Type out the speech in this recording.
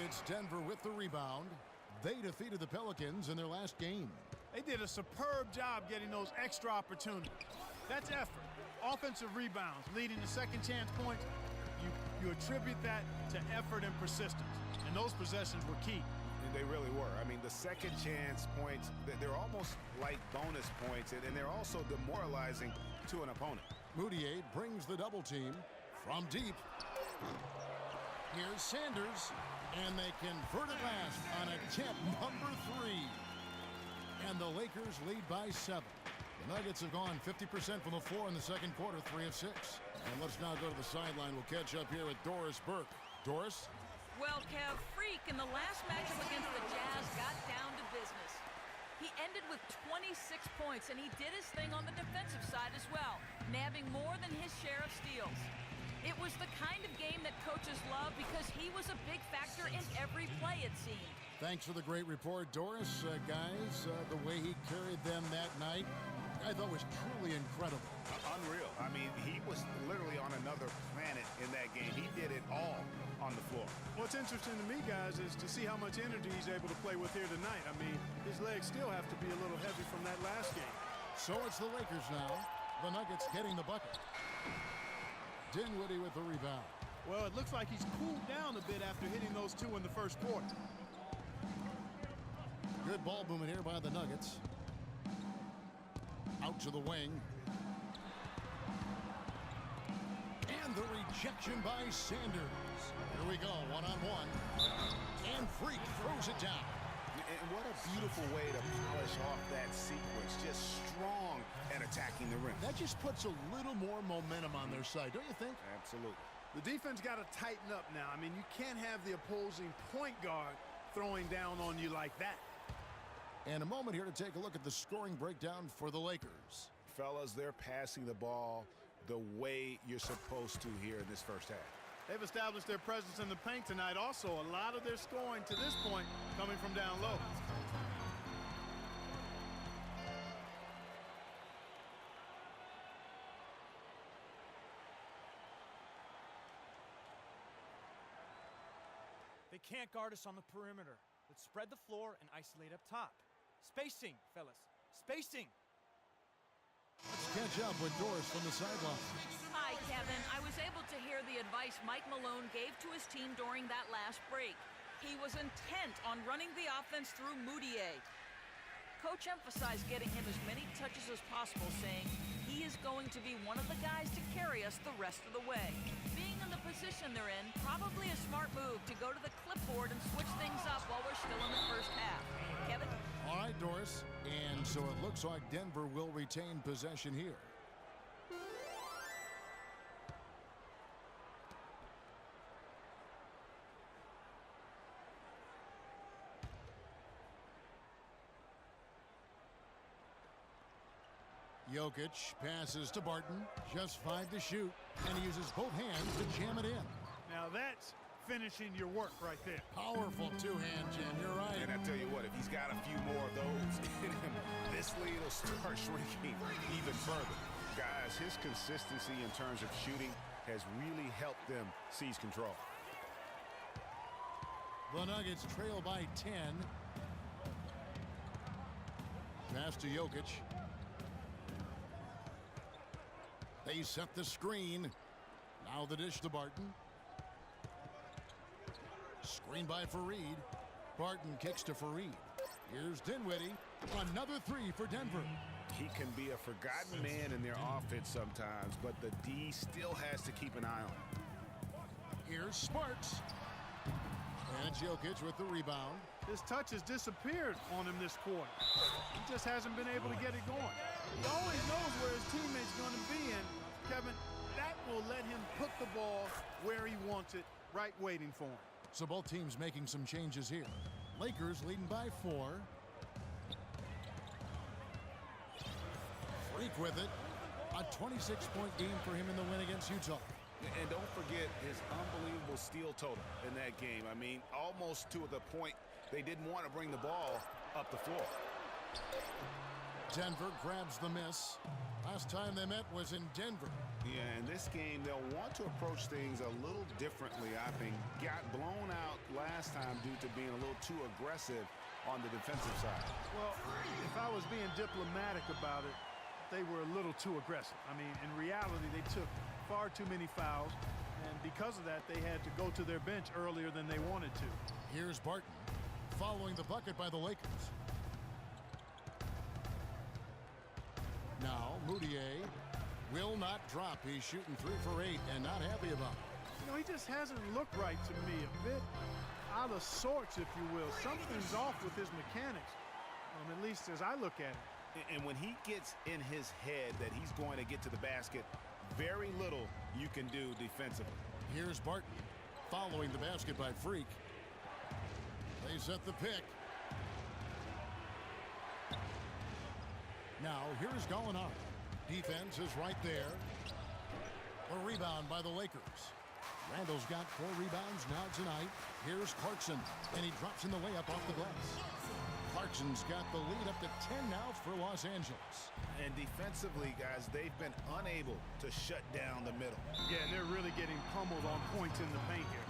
it's Denver with the rebound. They defeated the Pelicans in their last game. They did a superb job getting those extra opportunities. That's effort. Offensive rebounds leading to second chance points. You attribute that to effort and persistence. And those possessions were key. And they really were. I mean, the second chance points, they're almost like bonus points, and they're also demoralizing to an opponent. Moutier brings the double team from deep. Here's Sanders, and they convert at last on attempt number 3. And the Lakers lead by 7. The Nuggets have gone 50% from the floor in the second quarter, 3 of 6. And let's now go to the sideline. We'll catch up here with Doris Burke. Doris? Well, Kev, Freak in the last matchup against the Jazz got down to business. He ended with 26 points, and he did his thing on the defensive side as well, nabbing more than his share of steals. It was the kind of game that coaches love because he was a big factor in every play, it seemed. Thanks for the great report, Doris. Guys, the way he carried them that night, I thought was truly incredible. Unreal. I mean, he was literally on another planet in that game. He did it all on the floor. What's interesting to me, guys, is to see how much energy he's able to play with here tonight. I mean, his legs still have to be a little heavy from that last game. So it's the Lakers now. The Nuggets getting the bucket. Dinwiddie with the rebound. Well, it looks like he's cooled down a bit after hitting those 2 in the first quarter. Good ball movement here by the Nuggets. Out to the wing. And the rejection by Sanders. Here we go, one-on-one. And Freak throws it down. And what a beautiful way to polish off that sequence. Just strong and attacking the rim. That just puts a little more momentum on their side, don't you think? Absolutely. The defense got to tighten up now. I mean, you can't have the opposing point guard throwing down on you like that. And a moment here to take a look at the scoring breakdown for the Lakers. Fellas, they're passing the ball the way you're supposed to here in this first half. They've established their presence in the paint tonight. Also, a lot of their scoring to this point coming from down low. They can't guard us on the perimeter. Let's spread the floor and isolate up top. Spacing, fellas. Spacing. Let's catch up with Doris from the sideline. Hi, Kevin. I was able to hear the advice Mike Malone gave to his team during that last break. He was intent on running the offense through Moutier. Coach emphasized getting him as many touches as possible, saying he is going to be one of the guys to carry us the rest of the way. Being in the position they're in, probably a smart move to go to the clipboard and switch things up while we're still in the first half. Kevin? All right, Doris. And so it looks like Denver will retain possession here. Jokic passes to Barton. Just 5 to shoot. And he uses both hands to jam it in. Now that's finishing your work right there. Powerful two-hand jam. You're right. And I tell you what, if he's got a few more of those in him, this lead will start shrinking even further. Guys, his consistency in terms of shooting has really helped them seize control. The Nuggets trail by 10. Pass to Jokic. They set the screen. Now the dish to Barton. Screen by Fareed. Barton kicks to Fareed. Here's Dinwiddie. Another 3 for Denver. He can be a forgotten man in their offense sometimes, but the D still has to keep an eye on him. Here's Sparks. And Jokic with the rebound. His touch has disappeared on him this quarter. He just hasn't been able to get it going. He always knows where his teammate's going to be, and Kevin, that will let him put the ball where he wants it, right waiting for him. So both teams making some changes here. Lakers leading by 4. Freak with it. A 26-point game for him in the win against Utah. And don't forget his unbelievable steal total in that game. I mean, almost to the point they didn't want to bring the ball up the floor. Denver grabs the miss. Last time they met was in Denver. Yeah, in this game, they'll want to approach things a little differently, I think. Got blown out last time due to being a little too aggressive on the defensive side. Well, if I was being diplomatic about it, they were a little too aggressive. I mean, in reality, they took far too many fouls, and because of that, they had to go to their bench earlier than they wanted to. Here's Barton following the bucket by the Lakers. Now, Moutier will not drop. He's shooting 3 for 8 and not happy about it. You know, he just hasn't looked right to me. A bit out of sorts, if you will. Something's off with his mechanics, at least as I look at it. And when he gets in his head that he's going to get to the basket, very little you can do defensively. Here's Barton following the basket by Freak. They set the pick. Now, here's Gallinari. Defense is right there. A rebound by the Lakers. Randall's got 4 rebounds now tonight. Here's Clarkson, and he drops in the layup off the glass. Clarkson's got the lead up to 10 now for Los Angeles. And defensively, guys, they've been unable to shut down the middle. Yeah, and they're really getting pummeled on points in the paint here.